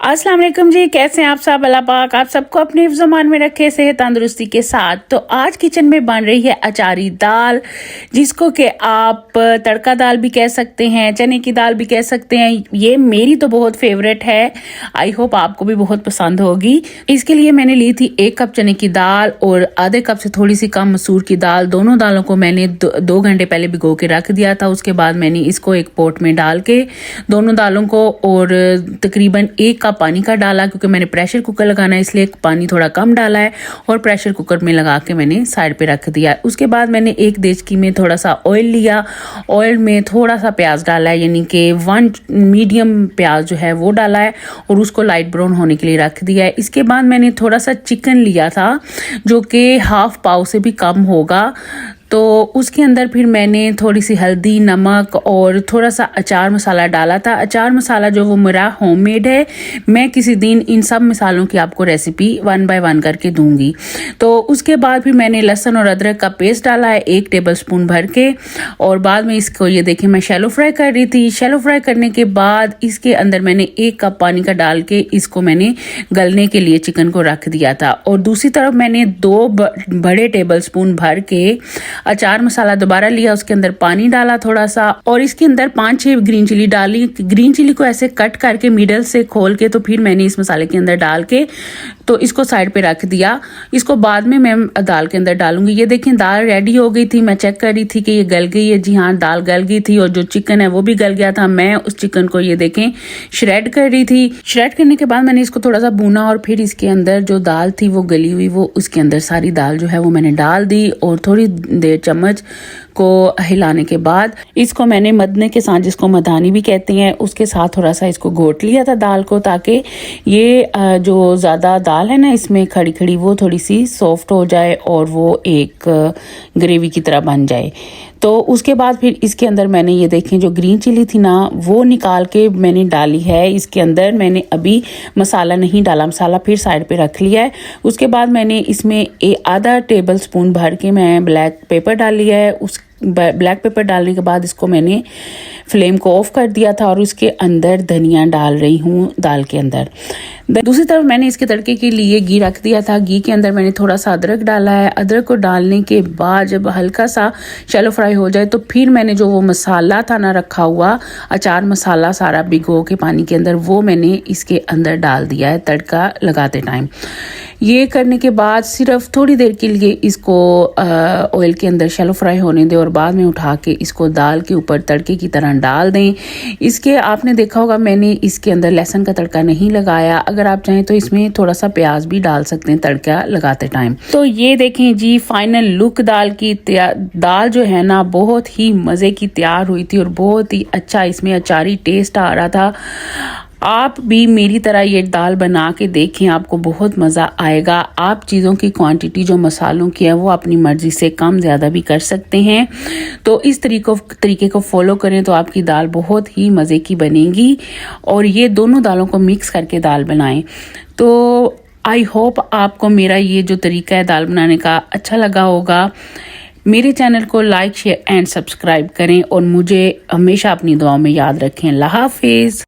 अस्सलाम वालेकुम जी, कैसे हैं आप सब। अल्लाह पाक आप सबको अपने ज़मान में रखे सेहत तंदुरुस्ती के साथ। तो आज किचन में बन रही है अचारी दाल, जिसको कि आप तड़का दाल भी कह सकते हैं, चने की दाल भी कह सकते हैं। ये मेरी तो बहुत फेवरेट है, आई होप आपको भी बहुत पसंद होगी। इसके लिए मैंने ली थी 1 कप चने की दाल और आधे कप से थोड़ी सी कम मसूर की दाल। दोनों दालों को मैंने 2 घंटे पहले भिगो के रख दिया था। उसके बाद मैंने इसको एक पोट में डाल के दोनों दालों को और तकरीबन 1 कप पानी का डाला, क्योंकि मैंने प्रेशर कुकर लगाना है इसलिए पानी थोड़ा कम डाला है और प्रेशर कुकर में लगा के मैंने साइड पे रख दिया। उसके बाद मैंने एक देचकी में थोड़ा सा ऑयल लिया, ऑयल में थोड़ा सा प्याज डाला है, यानी कि 1 मीडियम प्याज जो है वो डाला है और उसको लाइट ब्राउन होने के लिए रख दिया है। इसके बाद मैंने थोड़ा सा चिकन लिया था जो कि हाफ पाव से भी कम होगा, तो उसके अंदर फिर मैंने थोड़ी सी हल्दी, नमक और थोड़ा सा अचार मसाला डाला था। अचार मसाला जो वो मेरा होममेड है, मैं किसी दिन इन सब मसालों की आपको रेसिपी 1 बाय 1 करके दूंगी। तो उसके बाद फिर मैंने लहसुन और अदरक का पेस्ट डाला है 1 टेबलस्पून भर के, और बाद में इसको ये देखें मैं शैलो फ्राई कर रही थी। शैलो फ्राई करने के बाद इसके अंदर मैंने 1 कप पानी का डाल के इसको मैंने गलने के लिए चिकन को रख दिया था। और दूसरी तरफ मैंने 2 बड़े टेबलस्पून भर के अचार मसाला दोबारा लिया, उसके अंदर पानी डाला थोड़ा सा और इसके अंदर 5-6 ग्रीन चिली डाली। ग्रीन चिली को ऐसे कट करके मिडल से खोल के तो फिर मैंने इस मसाले के अंदर डाल के तो इसको साइड पे रख दिया। इसको बाद में मैं दाल के अंदर डालूंगी। ये देखें दाल रेडी हो गई थी, मैं चेक कर रही थी कि ये गल गई है। जी हाँ, दाल गल गई थी और जो चिकन है वो भी गल गया था। मैं उस चिकन को ये देखें श्रेड कर रही थी। श्रेड करने के बाद मैंने इसको थोड़ा सा भूना और फिर इसके अंदर जो दाल थी वो गली हुई, वो उसके अंदर सारी दाल जो है वो मैंने डाल दी और थोड़ी देर चम्मच को हिलाने के बाद इसको मैंने मदने के साथ, जिसको मदानी भी कहते हैं, उसके साथ थोड़ा सा इसको घोट लिया था दाल को, ताकि ये जो ज़्यादा दाल है ना इसमें खड़ी खड़ी वो थोड़ी सी सॉफ्ट हो जाए और वो एक ग्रेवी की तरह बन जाए। तो उसके बाद फिर इसके अंदर मैंने ये देखें जो ग्रीन चिली थी ना वो निकाल के मैंने डाली है। इसके अंदर मैंने अभी मसाला नहीं डाला, मसाला फिर साइड पे रख लिया है। उसके बाद मैंने इसमें आधा टेबल स्पून भर के मैं ब्लैक पेपर डाल लिया है। उस ब्लैक पेपर डालने के बाद इसको मैंने फ्लेम को ऑफ कर दिया था और उसके अंदर धनिया डाल रही हूँ दाल के अंदर। दूसरी तरफ मैंने इसके तड़के के लिए घी रख दिया था। घी के अंदर मैंने थोड़ा सा अदरक डाला है। अदरक को डालने के बाद जब हल्का सा शैलो फ्राई हो जाए तो फिर मैंने जो वो मसाला था ना रखा हुआ, अचार मसाला सारा भिगो के पानी के अंदर, वो मैंने इसके अंदर डाल दिया है तड़का लगाते टाइम। ये करने के बाद सिर्फ थोड़ी देर के लिए इसको ऑयल के अंदर शैलो फ्राई होने दें और बाद में उठा के इसको दाल के ऊपर तड़के की तरह डाल दें। इसके आपने देखा होगा मैंने इसके अंदर लहसुन का तड़का नहीं लगाया। अगर आप चाहें तो इसमें थोड़ा सा प्याज भी डाल सकते हैं तड़का लगाते टाइम। तो ये देखें जी फाइनल लुक दाल की। दाल जो है ना बहुत ही मज़े की तैयार हुई थी और बहुत ही अच्छा इसमें अचारी टेस्ट आ रहा था। आप भी मेरी तरह ये दाल बना के देखें, आपको बहुत मज़ा आएगा। आप चीज़ों की क्वांटिटी जो मसालों की है वो अपनी मर्ज़ी से कम ज़्यादा भी कर सकते हैं। तो इस तरीके को फॉलो करें तो आपकी दाल बहुत ही मज़े की बनेगी। और ये दोनों दालों को मिक्स करके दाल बनाएं। तो आई होप आपको मेरा ये जो तरीका है दाल बनाने का अच्छा लगा होगा। मेरे चैनल को लाइक, शेयर एंड सब्सक्राइब करें और मुझे हमेशा अपनी दुआओं में याद रखें। अल्लाह हाफिज़।